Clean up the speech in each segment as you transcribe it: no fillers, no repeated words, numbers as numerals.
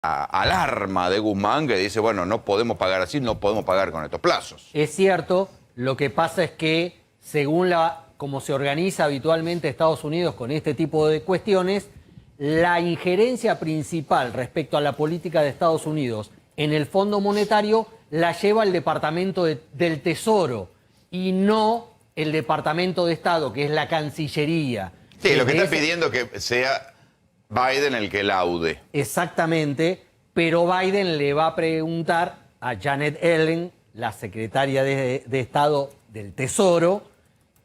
alarma de Guzmán que dice, bueno, no podemos pagar así, no podemos pagar con estos plazos. Es cierto, lo que pasa es que según como se organiza habitualmente Estados Unidos con este tipo de cuestiones, la injerencia principal respecto a la política de Estados Unidos en el Fondo Monetario la lleva el Departamento del Tesoro y no el Departamento de Estado, que es la Cancillería. Sí, lo que está pidiendo que sea Biden el que laude. Exactamente, pero Biden le va a preguntar a Janet Yellen, la secretaria de Estado del Tesoro,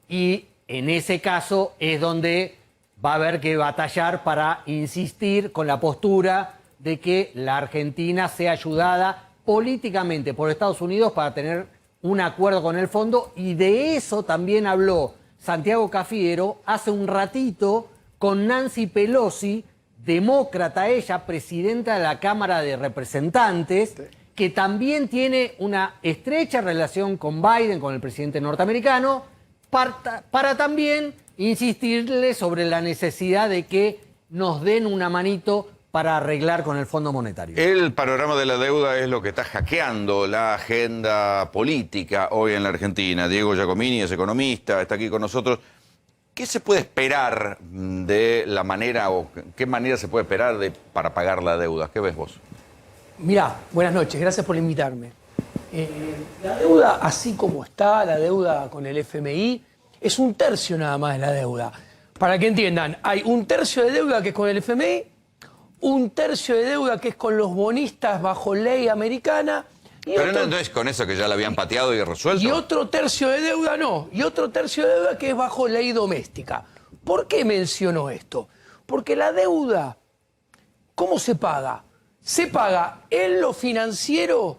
y en ese caso es donde va a haber que batallar para insistir con la postura de que la Argentina sea ayudada políticamente por Estados Unidos para tener un acuerdo con el fondo, y de eso también habló Santiago Cafiero hace un ratito con Nancy Pelosi, demócrata ella, presidenta de la Cámara de Representantes, que también tiene una estrecha relación con Biden, con el presidente norteamericano, para también insistirle sobre la necesidad de que nos den una manito para arreglar con el Fondo Monetario. El panorama de la deuda es lo que está hackeando la agenda política hoy en la Argentina. Diego Giacomini es economista, está aquí con nosotros. ¿Qué se puede esperar de la manera, o qué manera se puede esperar para pagar la deuda? ¿Qué ves vos? Mirá, buenas noches, gracias por invitarme. La deuda, así como está, la deuda con el FMI, es un tercio nada más de la deuda. Para que entiendan, hay un tercio de deuda que es con el FMI, un tercio de deuda que es con los bonistas bajo ley americana. Pero no es con eso que ya la habían pateado y resuelto. Y otro tercio de deuda no, y otro tercio de deuda que es bajo ley doméstica. ¿Por qué menciono esto? Porque la deuda, ¿cómo se paga? Se paga en lo financiero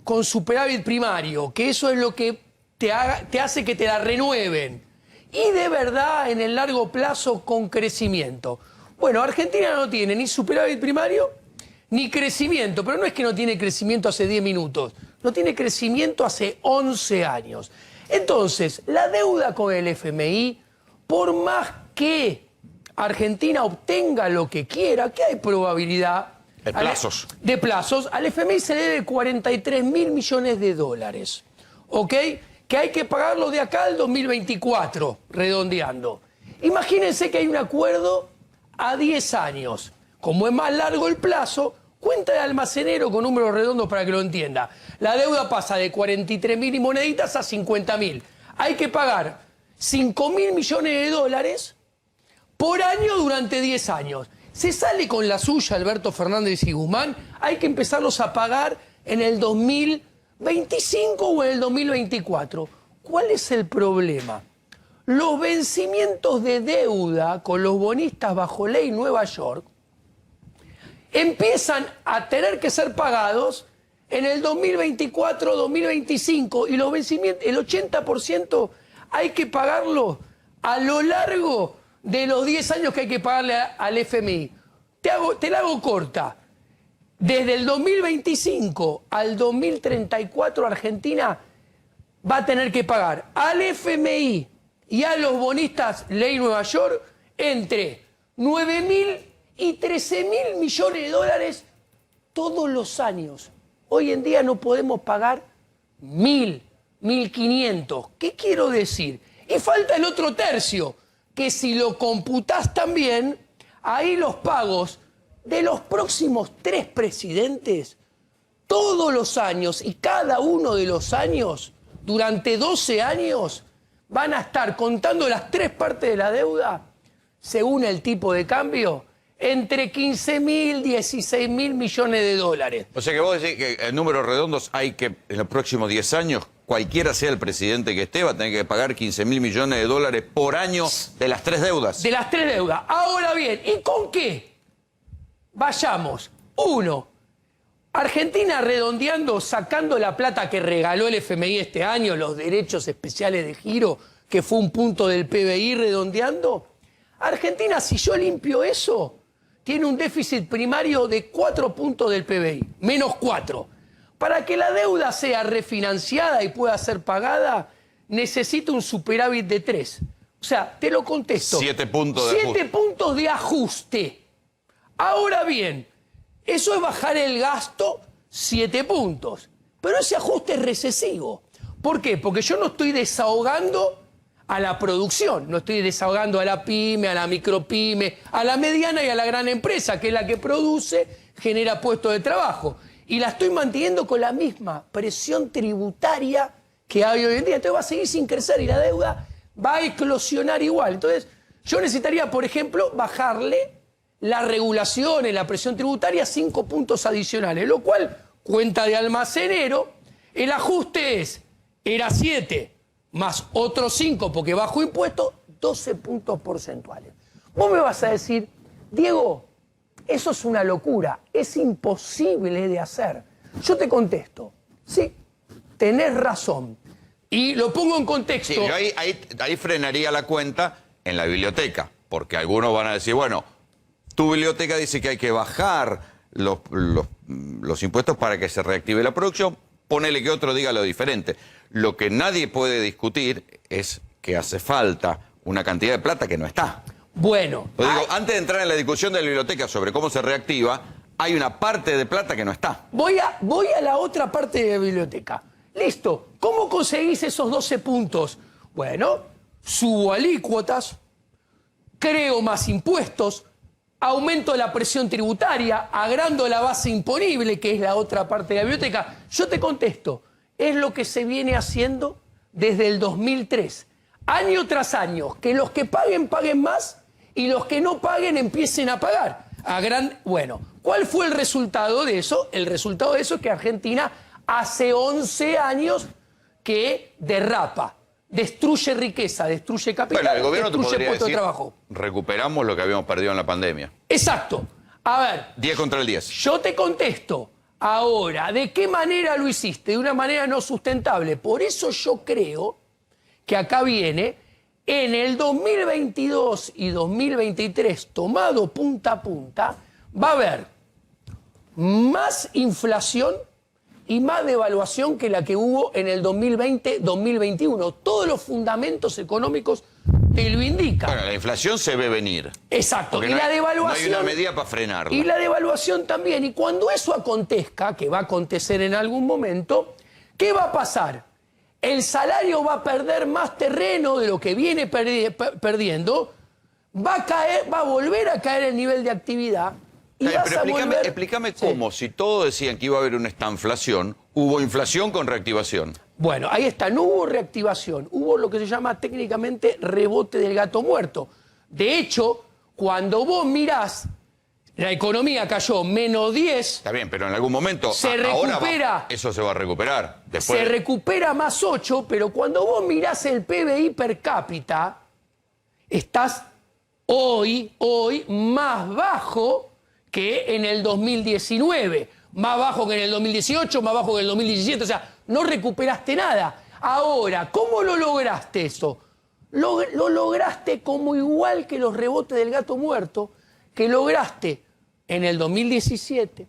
con superávit primario, que eso es lo que te hace que te la renueven. Y de verdad, en el largo plazo, con crecimiento. Bueno, Argentina no tiene ni superávit primario ni crecimiento, pero no es que no tiene crecimiento hace 10 minutos, no tiene crecimiento hace 11 años. Entonces, la deuda con el FMI, por más que Argentina obtenga lo que quiera, que hay probabilidad de plazos, al FMI se le debe 43.000 millones de dólares, ¿ok? Que hay que pagarlo de acá al 2024, redondeando. Imagínense que hay un acuerdo a 10 años. Como es más largo el plazo, cuenta de almacenero con números redondos para que lo entienda. La deuda pasa de 43.000 y moneditas a 50.000. Hay que pagar 5.000 millones de dólares por año durante 10 años. Se sale con la suya Alberto Fernández y Guzmán, hay que empezarlos a pagar en el 2025 o en el 2024. ¿Cuál es el problema? Los vencimientos de deuda con los bonistas bajo ley Nueva York empiezan a tener que ser pagados en el 2024, 2025, y los vencimientos, el 80% hay que pagarlo a lo largo de los 10 años que hay que pagarle al FMI. Te la hago corta. Desde el 2025 al 2034 Argentina va a tener que pagar al FMI y a los bonistas ley Nueva York entre 9.000 y 13.000 millones de dólares todos los años. Hoy en día no podemos pagar 1.000, 1.500. ¿Qué quiero decir? Y falta el otro tercio, que si lo computás también, ahí los pagos de los próximos 3 presidentes, todos los años y cada uno de los años, durante 12 años, van a estar contando las 3 partes de la deuda, según el tipo de cambio, entre 15.000 y 16.000 millones de dólares. O sea que vos decís que en números redondos hay que, en los próximos 10 años, cualquiera sea el presidente que esté, va a tener que pagar 15.000 millones de dólares por año de las 3 deudas. De las 3 deudas. Ahora bien, ¿y con qué? Vayamos. 1. Argentina redondeando, sacando la plata que regaló el FMI este año, los derechos especiales de giro, que fue un punto del PBI redondeando. Argentina, si yo limpio eso, tiene un déficit primario de 4 puntos del PBI, menos 4. Para que la deuda sea refinanciada y pueda ser pagada, necesita un superávit de 3. O sea, te lo contesto. 7 puntos de 7 puntos de ajuste. Ahora bien, Eso es bajar el gasto 7 puntos. Pero ese ajuste es recesivo. ¿Por qué? Porque yo no estoy desahogando a la producción, no estoy desahogando a la pyme, a la micropyme, a la mediana y a la gran empresa, que es la que produce, genera puestos de trabajo. Y la estoy manteniendo con la misma presión tributaria que hay hoy en día. Entonces va a seguir sin crecer y la deuda va a eclosionar igual. Entonces yo necesitaría, por ejemplo, bajarle la regulación en la presión tributaria 5 puntos adicionales, lo cual, cuenta de almacenero, el ajuste era 7, más otros 5 porque bajo impuestos, 12 puntos porcentuales. Vos me vas a decir, Diego, eso es una locura, es imposible de hacer. Yo te contesto, sí, tenés razón. Y lo pongo en contexto. Sí, yo ahí frenaría la cuenta en la biblioteca, porque algunos van a decir, bueno, tu biblioteca dice que hay que bajar los impuestos para que se reactive la producción, ponele que otro diga lo diferente. Lo que nadie puede discutir es que hace falta una cantidad de plata que no está. Bueno. Lo digo, antes de entrar en la discusión de la biblioteca sobre cómo se reactiva, hay una parte de plata que no está. Voy a la otra parte de la biblioteca. Listo. ¿Cómo conseguís esos 12 puntos? Bueno, subo alícuotas, creo más impuestos, aumento la presión tributaria, agrando la base imponible, que es la otra parte de la biblioteca. Yo te contesto, es lo que se viene haciendo desde el 2003. Año tras año, que los que paguen, paguen más y los que no paguen empiecen a pagar. Bueno, ¿cuál fue el resultado de eso? El resultado de eso es que Argentina hace 11 años que derrapa, destruye riqueza, destruye capital, Bueno, el gobierno destruye te podría puestos de decir, trabajo. recuperamos lo que habíamos perdido en la pandemia. Exacto. A ver, 10 contra el 10. yo te contesto ahora, ¿de qué manera lo hiciste? De una manera no sustentable. Por eso yo creo que acá viene, en el 2022 y 2023, tomado punta a punta, va a haber más inflación y más devaluación que la que hubo en el 2020-2021. Todos los fundamentos económicos te lo indican. Bueno, la inflación se ve venir. Exacto. Porque Y la no devaluación. hay una medida para frenarla. Y la devaluación también. Y cuando eso acontezca, que va a acontecer en algún momento, ¿qué va a pasar? El salario va a perder más terreno de lo que viene perdiendo, va a volver a caer el nivel de actividad. Y Pero vas a volver... explícame Sí. cómo, si todos decían que iba a haber una estanflación, hubo inflación con reactivación. Bueno, ahí está, no hubo reactivación, hubo lo que se llama técnicamente rebote del gato muerto. De hecho, cuando vos mirás, la economía cayó menos 10, Está bien, pero en algún momento Se ahora recupera. eso se va a recuperar. Después, se recupera más 8, pero cuando vos mirás el PBI per cápita, estás hoy más bajo que en el 2019, más bajo que en el 2018, más bajo que en el 2017, o sea, no recuperaste nada. Ahora, ¿cómo lo lograste eso? Lo lograste como igual que los rebotes del gato muerto, que lograste en el 2017,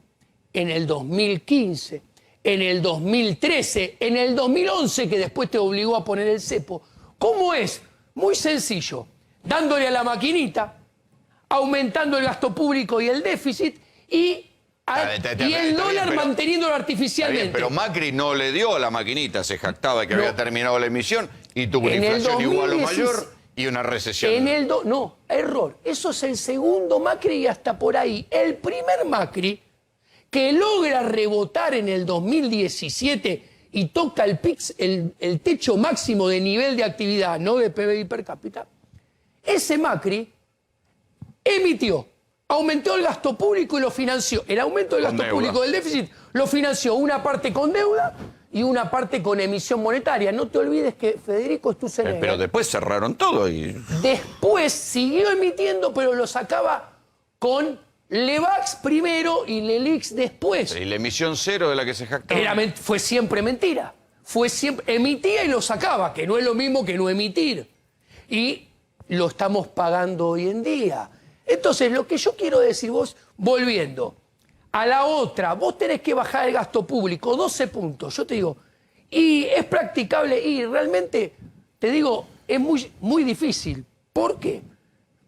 en el 2015, en el 2013, en el 2011, que después te obligó a poner el cepo. ¿Cómo es? Muy sencillo, dándole a la maquinita, aumentando el gasto público y el déficit y el dólar manteniéndolo artificialmente. Está bien, pero Macri no le dio a la maquinita, se jactaba de que No. había terminado la emisión y tuvo una En el inflación igual o 2016, mayor y una recesión. No, error. Eso es el segundo Macri y hasta por ahí. El primer Macri que logra rebotar en el 2017 y toca el techo máximo de nivel de actividad, no de PBI per cápita, ese Macri emitió, aumentó el gasto público y lo financió. El aumento del Con gasto deuda. público del déficit lo financió una parte con deuda y una parte con emisión monetaria. No te olvides que Federico Sturzenegger Pero después cerraron todo y... después siguió emitiendo, pero lo sacaba con Levax primero y Lelix después. Y la emisión cero de la que se jactaba. Fue siempre mentira. Emitía y lo sacaba, que no es lo mismo que no emitir. Y lo estamos pagando hoy en día. Entonces, lo que yo quiero decir vos, volviendo a la otra, vos tenés que bajar el gasto público, 12 puntos. Yo te digo, y es practicable, y realmente, te digo, es muy difícil. ¿Por qué?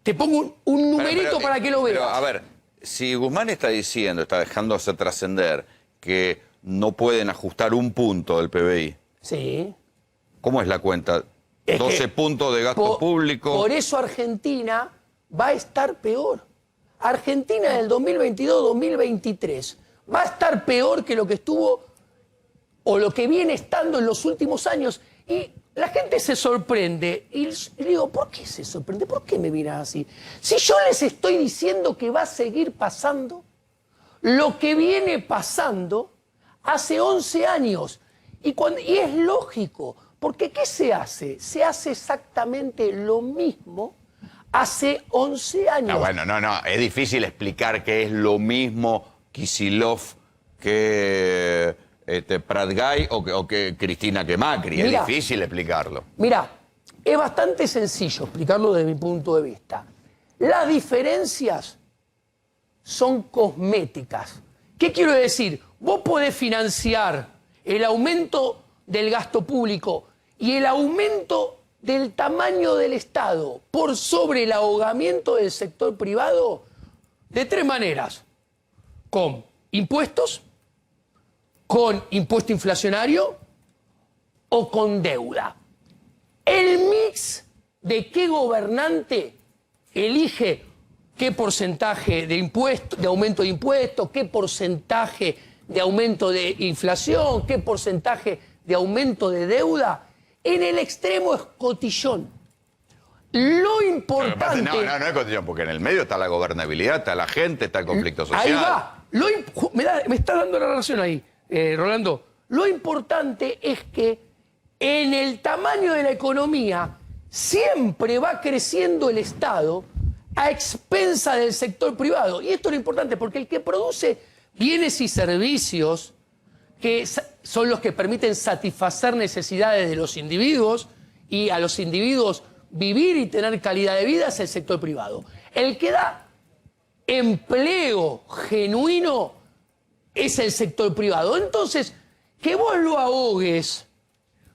Te pongo un numerito para que lo veas. Pero, a ver, si Guzmán está diciendo, está dejando hacer trascender que no pueden ajustar un punto del PBI, Sí. ¿cómo es la cuenta? Es 12 que puntos de gasto público. Por eso Argentina va a estar peor. Argentina en el 2022-2023 va a estar peor que lo que estuvo o lo que viene estando en los últimos años. Y la gente se sorprende. Y le digo, ¿por qué se sorprende? ¿Por qué me miran así? Si yo les estoy diciendo que va a seguir pasando lo que viene pasando hace 11 años. Y es lógico, porque ¿qué se hace? Se hace exactamente lo mismo hace 11 años. No, bueno, no, es difícil explicar que es lo mismo Kicillof que Prat-Gay o que Cristina que Macri. Mirá, es difícil explicarlo. Mirá, es bastante sencillo explicarlo desde mi punto de vista. Las diferencias son cosméticas. ¿Qué quiero decir? Vos podés financiar el aumento del gasto público y el aumento del tamaño del Estado por sobre el ahogamiento del sector privado de 3 maneras. Con impuestos, con impuesto inflacionario o con deuda. El mix de qué gobernante elige qué porcentaje de impuesto, de aumento de impuestos, qué porcentaje de aumento de inflación, qué porcentaje de aumento de deuda, en el extremo es cotillón. Lo importante... No es cotillón, porque en el medio está la gobernabilidad, está la gente, está el conflicto social. Ahí va. Me está dando la razón ahí, Rolando. Lo importante es que en el tamaño de la economía siempre va creciendo el Estado a expensa del sector privado. Y esto es lo importante, porque el que produce bienes y servicios que son los que permiten satisfacer necesidades de los individuos y a los individuos vivir y tener calidad de vida es el sector privado. El que da empleo genuino es el sector privado. Entonces, que vos lo ahogues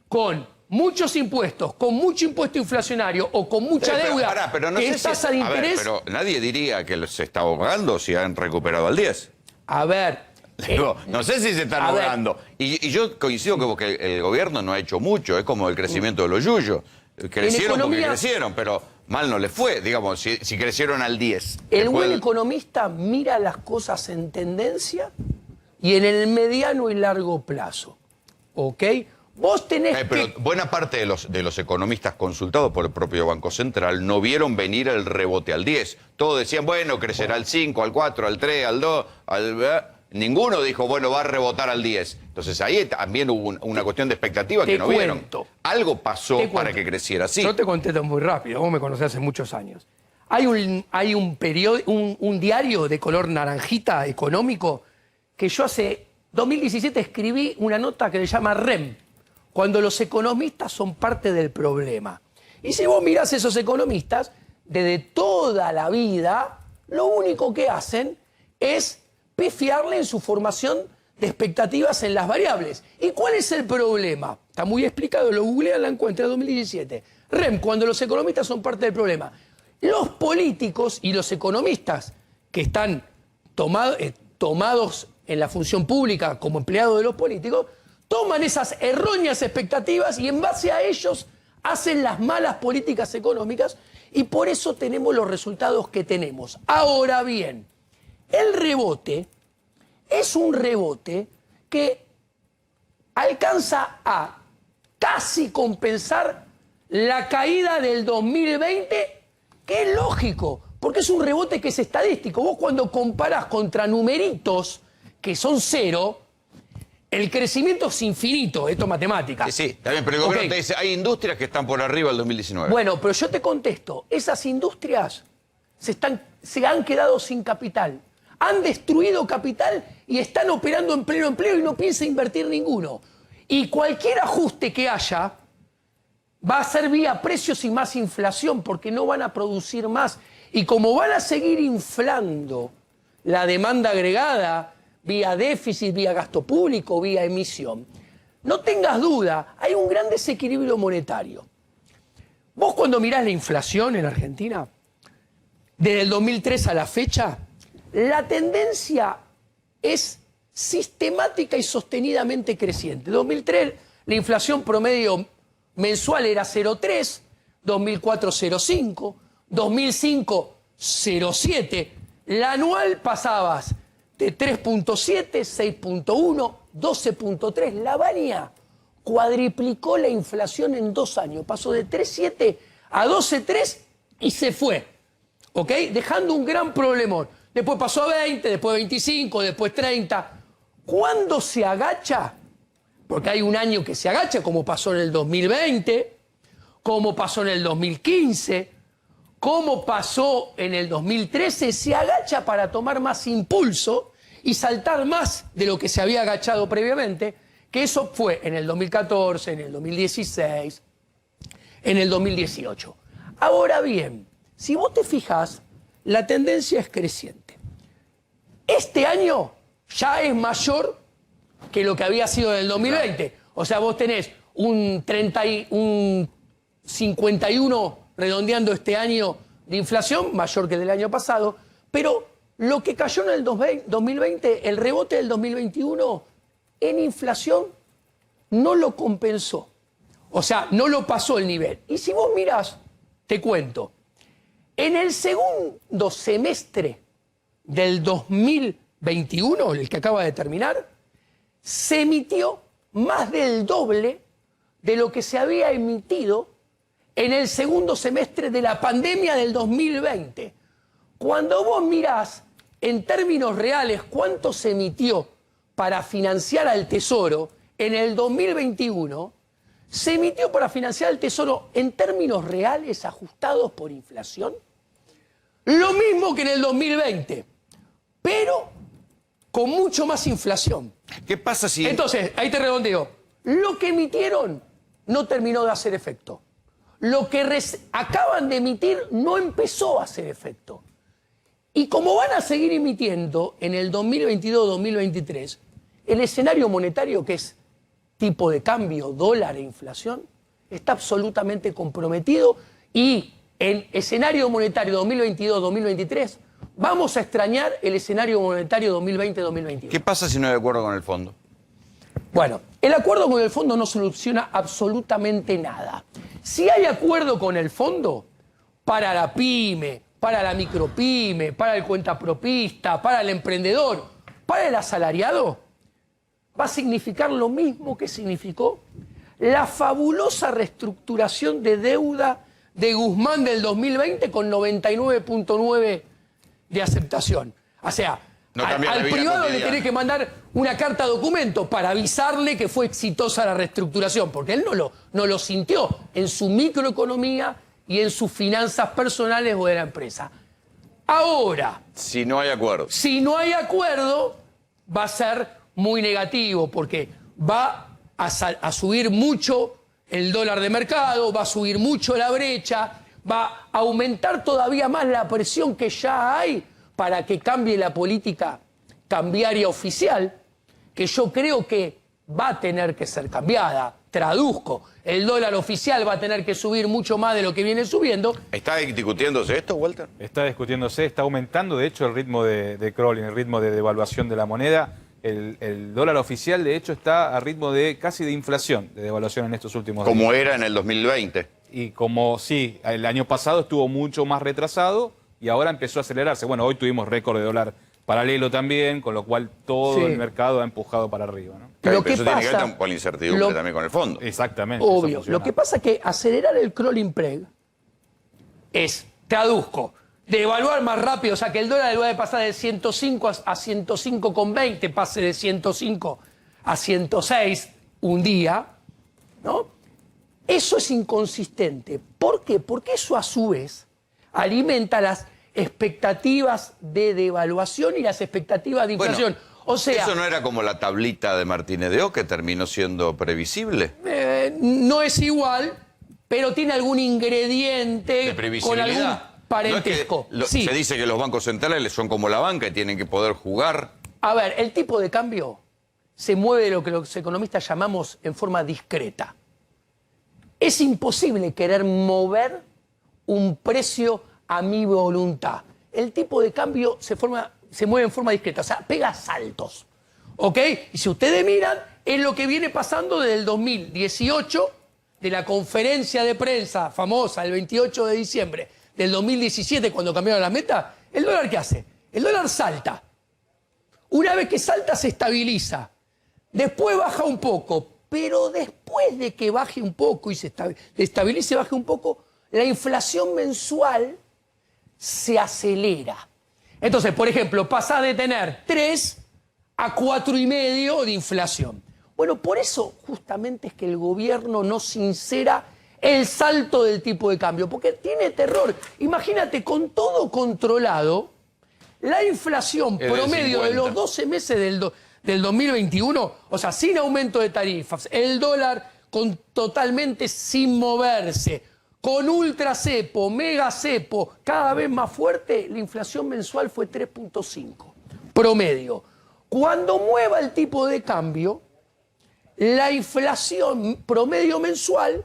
con muchos impuestos, con mucho impuesto inflacionario o con mucha deuda, pero no que sé es tasa de interés... pero nadie diría que se está ahogando si han recuperado al 10. A ver... Digo, no sé si se están ahogando. Y yo coincido con que el gobierno no ha hecho mucho, es como el crecimiento de los yuyos. Crecieron porque crecieron, pero mal no les fue, digamos, si crecieron al 10. El buen economista mira las cosas en tendencia y en el mediano y largo plazo. ¿Ok? Vos tenés pero buena parte de los economistas consultados por el propio Banco Central no vieron venir el rebote al 10. Todos decían, bueno, crecerá al 5, al 4, al 3, al 2, ninguno dijo, bueno, va a rebotar al 10. Entonces ahí también hubo una cuestión de expectativa que no vieron. Algo pasó para que creciera así. Yo te contesto muy rápido, vos me conocés hace muchos años. Hay un diario de color naranjita económico que yo hace 2017 escribí una nota que se llama REM, cuando los economistas son parte del problema. Y si vos mirás esos economistas, desde toda la vida, lo único que hacen es pifiarle en su formación de expectativas en las variables. ¿Y cuál es el problema? Está muy explicado, lo googlean, la encuentra en 2017. REM, cuando los economistas son parte del problema. Los políticos y los economistas que están tomados en la función pública como empleados de los políticos, toman esas erróneas expectativas y en base a ellos hacen las malas políticas económicas y por eso tenemos los resultados que tenemos. Ahora bien, el rebote es un rebote que alcanza a casi compensar la caída del 2020, que es lógico, porque es un rebote que es estadístico. Vos cuando comparás contra numeritos que son 0, el crecimiento es infinito, esto es matemática. Sí, está bien, pero el gobierno te dice, hay industrias que están por arriba del 2019. Bueno, pero yo te contesto, esas industrias se han quedado sin capital. Han destruido capital y están operando en pleno empleo y no piensa invertir ninguno. Y cualquier ajuste que haya va a ser vía precios y más inflación porque no van a producir más. Y como van a seguir inflando la demanda agregada vía déficit, vía gasto público, vía emisión, no tengas duda, hay un gran desequilibrio monetario. Vos cuando mirás la inflación en Argentina, desde el 2003 a la fecha, la tendencia es sistemática y sostenidamente creciente. En 2003 la inflación promedio mensual era 0,3, 2004 0,5, 2005 0,7. La anual pasabas de 3,7, 6,1, 12,3. La Baña cuadriplicó la inflación en 2 años. Pasó de 3,7 a 12,3 y se fue. ¿Ok? Dejando un gran problemón. Después pasó a 20, después 25, después 30. ¿Cuándo se agacha? Porque hay un año que se agacha, como pasó en el 2020, como pasó en el 2015, como pasó en el 2013, se agacha para tomar más impulso y saltar más de lo que se había agachado previamente, que eso fue en el 2014, en el 2016, en el 2018. Ahora bien, si vos te fijas, la tendencia es creciente. Este año ya es mayor que lo que había sido en el 2020. O sea, vos tenés un 51 redondeando este año de inflación, mayor que del año pasado, pero lo que cayó en el 2020, el rebote del 2021 en inflación no lo compensó. O sea, no lo pasó el nivel. Y si vos mirás, te cuento, en el segundo semestre del 2021, el que acaba de terminar, se emitió más del doble de lo que se había emitido en el segundo semestre de la pandemia del 2020. Cuando vos mirás en términos reales cuánto se emitió para financiar al Tesoro en el 2021, se emitió para financiar al Tesoro en términos reales ajustados por inflación lo mismo que en el 2020, pero con mucho más inflación. ¿Qué pasa si...? Entonces, ahí te redondeo. Lo que emitieron no terminó de hacer efecto. Lo que acaban de emitir no empezó a hacer efecto. Y como van a seguir emitiendo en el 2022-2023, el escenario monetario, que es tipo de cambio, dólar e inflación, está absolutamente comprometido y en escenario monetario 2022-2023 vamos a extrañar el escenario monetario 2020-2021. ¿Qué pasa si no hay acuerdo con el fondo? Bueno, el acuerdo con el fondo no soluciona absolutamente nada. Si hay acuerdo con el fondo, para la pyme, para la micropyme, para el cuentapropista, para el emprendedor, para el asalariado, va a significar lo mismo que significó la fabulosa reestructuración de deuda de Guzmán del 2020 con 99,9 de aceptación. O sea, No cambia la al vida privado le cotidiana. tenés que mandar una carta documento para avisarle que fue exitosa la reestructuración, porque él no lo sintió en su microeconomía y en sus finanzas personales o de la empresa. Ahora, Si no hay acuerdo. si no hay acuerdo, va a ser muy negativo, porque va a subir mucho el dólar de mercado, va a subir mucho la brecha, va a aumentar todavía más la presión que ya hay para que cambie la política cambiaria oficial, que yo creo que va a tener que ser cambiada. Traduzco, el dólar oficial va a tener que subir mucho más de lo que viene subiendo. ¿Está discutiéndose esto, Walter? Está discutiéndose, está aumentando de hecho el ritmo de crawling, el ritmo de devaluación de la moneda. El dólar oficial de hecho está a ritmo de casi de inflación, de devaluación en estos últimos días. Como era en el 2020. Y como sí, el año pasado estuvo mucho más retrasado y ahora empezó a acelerarse. Bueno, hoy tuvimos récord de dólar paralelo también, con lo cual todo Sí. el mercado ha empujado para arriba, ¿no? Claro, Lo pero que eso tiene que ver pasa- con la incertidumbre lo- también con el fondo. Exactamente. eso Obvio. funciona. Lo que pasa es que acelerar el crawling preg es, traduzco, devaluar más rápido, o sea, que el dólar en lugar de pasar de 105 a 105,20 pase de 105 a 106 un día, ¿no? Eso es inconsistente. ¿Por qué? Porque eso a su vez alimenta las expectativas de devaluación y las expectativas de Bueno, inflación. O sea, ¿eso no era como la tablita de Martínez de O que terminó siendo previsible? no es igual, pero tiene algún ingrediente De con previsibilidad. algún parentesco. No es que Sí. Se dice que los bancos centrales son como la banca y tienen que poder jugar. A ver, el tipo de cambio se mueve de lo que los economistas llamamos en forma discreta. Es imposible querer mover un precio a mi voluntad. El tipo de cambio se se mueve en forma discreta, o sea, pega saltos. ¿Ok? Y si ustedes miran, es lo que viene pasando desde el 2018, de la conferencia de prensa famosa, el 28 de diciembre del 2017, cuando cambiaron las metas. ¿El dólar qué hace? El dólar salta. Una vez que salta, se estabiliza. Después baja un poco, pero después de que baje un poco y se estabilice, baje un poco, la inflación mensual se acelera. Entonces, por ejemplo, pasa de tener 3 a 4,5 de inflación. Bueno, por eso justamente es que el gobierno no sincera el salto del tipo de cambio, porque tiene terror. Imagínate, con todo controlado, la inflación promedio de los 12 meses del 2021, o sea, sin aumento de tarifas, el dólar totalmente sin moverse, con ultra cepo, mega cepo, cada vez más fuerte, la inflación mensual fue 3,5 promedio. Cuando mueva el tipo de cambio, la inflación promedio mensual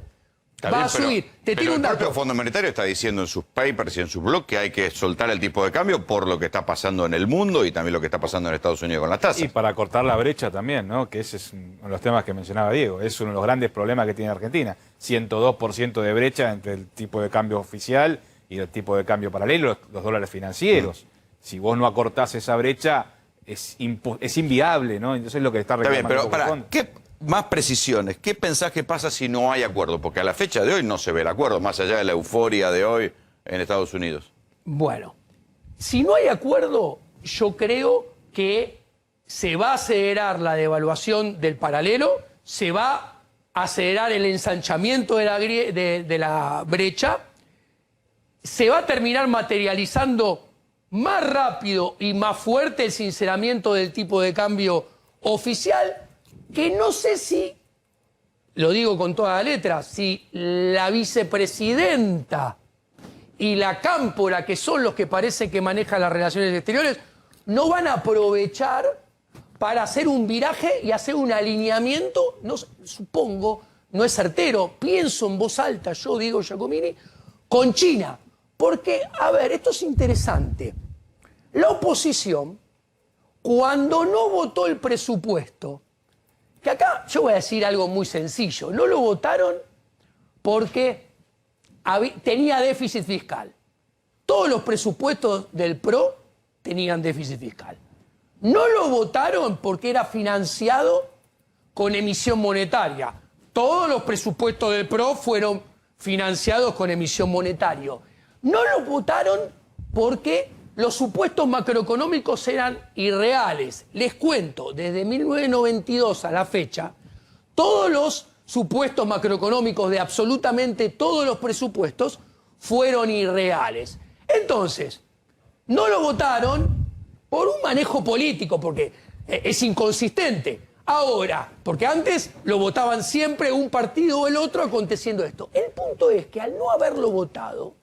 va a subir. Te tiro un dato. El propio Fondo Monetario está diciendo en sus papers y en sus blogs que hay que soltar el tipo de cambio por lo que está pasando en el mundo y también lo que está pasando en Estados Unidos con las tasas. Y para cortar la brecha también, ¿no? Que ese es uno de los temas que mencionaba Diego. Es uno de los grandes problemas que tiene Argentina. 102% de brecha entre el tipo de cambio oficial y el tipo de cambio paralelo, los dólares financieros. Si vos no acortás esa brecha, es inviable, ¿no? Entonces es lo que está reclamando. Está bien, pero ¿qué más precisiones? ¿Qué pensás que pasa si no hay acuerdo? Porque a la fecha de hoy no se ve el acuerdo, más allá de la euforia de hoy en Estados Unidos. Bueno, si no hay acuerdo, yo creo que se va a acelerar la devaluación del paralelo, se va a acelerar el ensanchamiento de la brecha, se va a terminar materializando más rápido y más fuerte el sinceramiento del tipo de cambio oficial, que no sé si, lo digo con toda la letra, si la vicepresidenta y la Cámpora, que son los que parece que manejan las relaciones exteriores, no van a aprovechar para hacer un viraje y hacer un alineamiento, no, supongo, no es certero, pienso en voz alta, yo Diego Giacomini, con China. Porque, a ver, esto es interesante. La oposición, cuando no votó el presupuesto, que acá yo voy a decir algo muy sencillo, no lo votaron porque tenía déficit fiscal. Todos los presupuestos del PRO tenían déficit fiscal. No lo votaron porque era financiado con emisión monetaria. Todos los presupuestos del PRO fueron financiados con emisión monetaria. No lo votaron porque los supuestos macroeconómicos eran irreales. Les cuento, desde 1992 a la fecha, todos los supuestos macroeconómicos de absolutamente todos los presupuestos fueron irreales. Entonces, no lo votaron por un manejo político, porque es inconsistente. Ahora, porque antes lo votaban siempre un partido o el otro aconteciendo esto. El punto es que al no haberlo votado,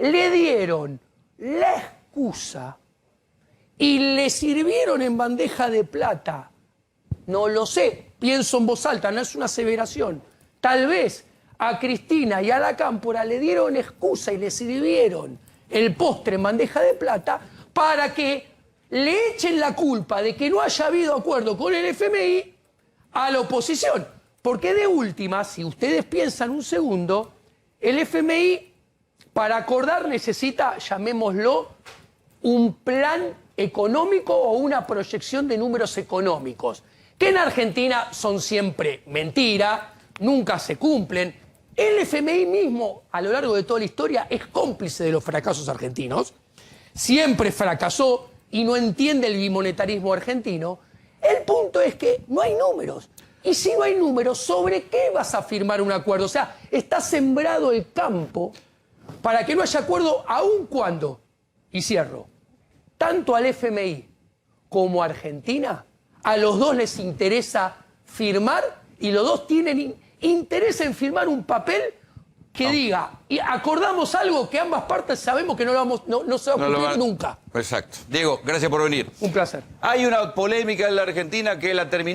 le dieron la excusa y le sirvieron en bandeja de plata. No lo sé, pienso en voz alta, no es una aseveración. Tal vez a Cristina y a la Cámpora le dieron excusa y le sirvieron el postre en bandeja de plata para que le echen la culpa de que no haya habido acuerdo con el FMI a la oposición. Porque de última, si ustedes piensan un segundo, el FMI para acordar necesita, llamémoslo, un plan económico o una proyección de números económicos, que en Argentina son siempre mentira, nunca se cumplen. El FMI mismo, a lo largo de toda la historia, es cómplice de los fracasos argentinos, siempre fracasó y no entiende el bimonetarismo argentino. El punto es que no hay números. Y si no hay números, ¿sobre qué vas a firmar un acuerdo? O sea, está sembrado el campo para que no haya acuerdo, aun cuando, y cierro, tanto al FMI como a Argentina, a los dos les interesa firmar y los dos tienen interés en firmar un papel que diga, y acordamos algo que ambas partes sabemos que no se va a cumplir nunca. Exacto. Diego, gracias por venir. Un placer. Hay una polémica en la Argentina que la terminó.